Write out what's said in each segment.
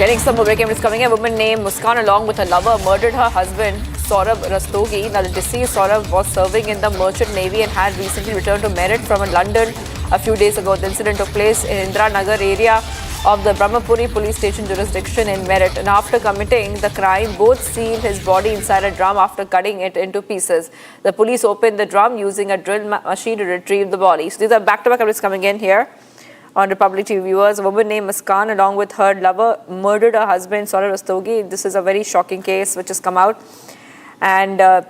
Getting some more breaking news coming in. A woman named Muskan, along with her lover, murdered her husband, Saurabh Rastogi. Now, the deceased Saurabh was serving in the Merchant Navy and had recently returned to Meerut from London a few days ago. The incident took place in Indira Nagar area of the Brahmapuri police station jurisdiction in Meerut. And after committing the crime, both sealed his body inside a drum after cutting it into pieces. The police opened the drum using a drill machine to retrieve the body. So these are back-to-back updates coming in here on Republic TV viewers. A woman named Muskan, along with her lover, murdered her husband, Saurabh Rastogi. This is a very shocking case which has come out. And the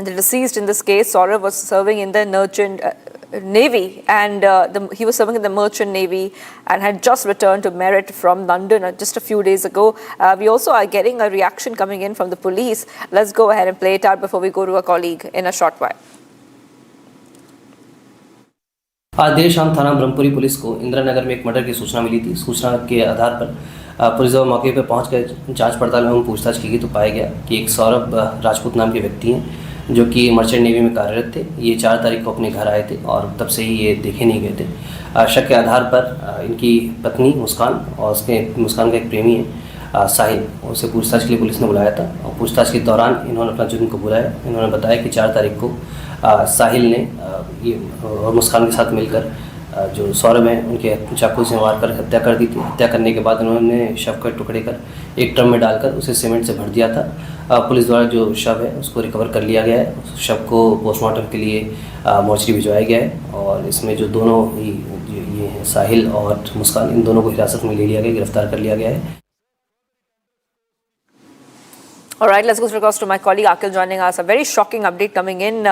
deceased in this case, Saurabh, was serving in the Merchant Navy, and he was serving in the Merchant Navy and had just returned to Meerut from London just a few days ago. We also are getting a reaction coming in from the police. Let's go ahead and play it out before we go to a colleague in a short while. आज देर शाम थाना Brahmpuri police को इंदिरा नगर में एक murder की सूचना मिली थी। सूचना के आधार पर पुलिस जब मौके पर पहुंचकर जांच पड़ताल एवं पूछताछ की गई तो पाया गया कि एक सौरभ राजपूत नाम के व्यक्ति हैं जो कि मर्चेंट नेवी में कार्यरत थे। ये 4 तारीख को अपने घर आए थे और तब से ही ये देखे नहीं गए थे। शक के आधार पर इनकी पत्नी मुस्कान और मुस्कान का एक प्रेमी है साहिल, उसे पूछताछ के लिए पुलिस ने बुलाया था और पूछताछ के दौरान इन्होंने अपना जुर्म कबूला है। इन्होंने बताया कि 4 तारीख को साहिल ने और मुस्कान के साथ मिलकर जो सौरभ हैं उनके चाकू से मारकर हत्या कर दी थी। हत्या करने के बाद उन्होंने शव के टुकड़े कर एक ड्रम में डालकर उसे सीमेंट से भर दिया था। पुलिस द्वारा जो शव है उसको रिकवर कर लिया गया है। शव को पोस्टमार्टम के लिए मोर्चरी भिजवाया गया है और इसमें जो दोनों ही ये हैं साहिल और मुस्कान, इन दोनों को हिरासत में ले लिया गया, गिरफ्तार कर लिया गया है। All right, let's go across to my colleague Akil joining us. A very shocking update coming in.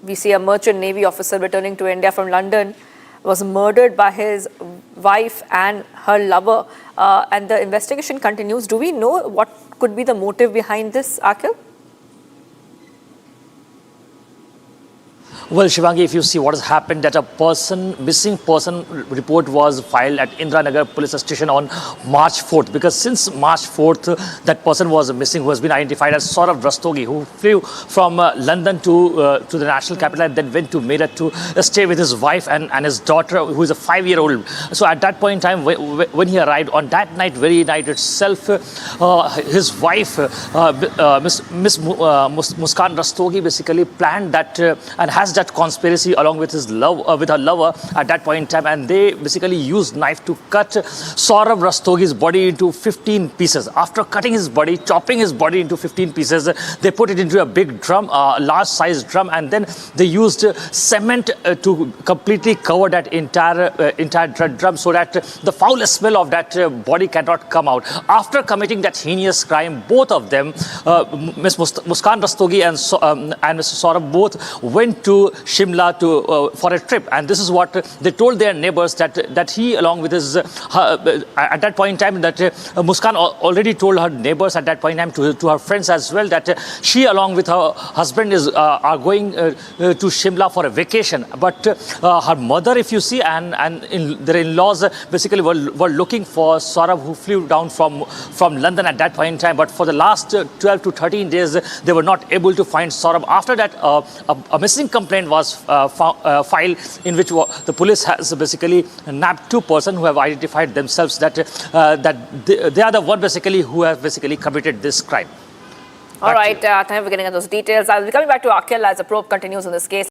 We see a Merchant Navy officer returning to India from London was murdered by his wife and her lover. And the investigation continues. Do we know what could be the motive behind this, Akil? Well, Shivangi, if you see what has happened, that missing person report was filed at Indira Nagar police station on March 4th. Because since March 4th, that person was missing, who has been identified as Saurabh Rastogi, who flew from London to the national capital and then went to Meerut to stay with his wife and his daughter, who is a 5-year-old. So at that point in time, when he arrived, on that night, very night itself, his wife, Miss Muskan Rastogi, basically planned that and has that conspiracy along with his with her lover at that point in time, and they basically used knife to cut Saurabh Rastogi's body into 15 pieces. After cutting his body, chopping his body into 15 pieces, they put it into a big drum, a large sized drum, and then they used cement to completely cover that entire drum so that the foul smell of that body cannot come out. After committing that heinous crime, both of them, Miss Muskan Rastogi and Mr. Saurabh, both went to Shimla for a trip, and this is what they told their neighbors, that he, along with his at that point in time, that Muskan already told her neighbors at that point in time, to her friends as well, that she, along with her husband, are going to Shimla for a vacation. But her mother, if you see, and their in-laws basically were looking for Saurabh, who flew down from London at that point in time. But for the last 12 to 13 days, they were not able to find Saurabh. After that, a missing complaint was filed, in which the police has basically nabbed 2 persons who have identified themselves that they are the one basically who have basically committed this crime. All right, thank you for getting us those details. I'll be coming back to Akil as the probe continues in this case.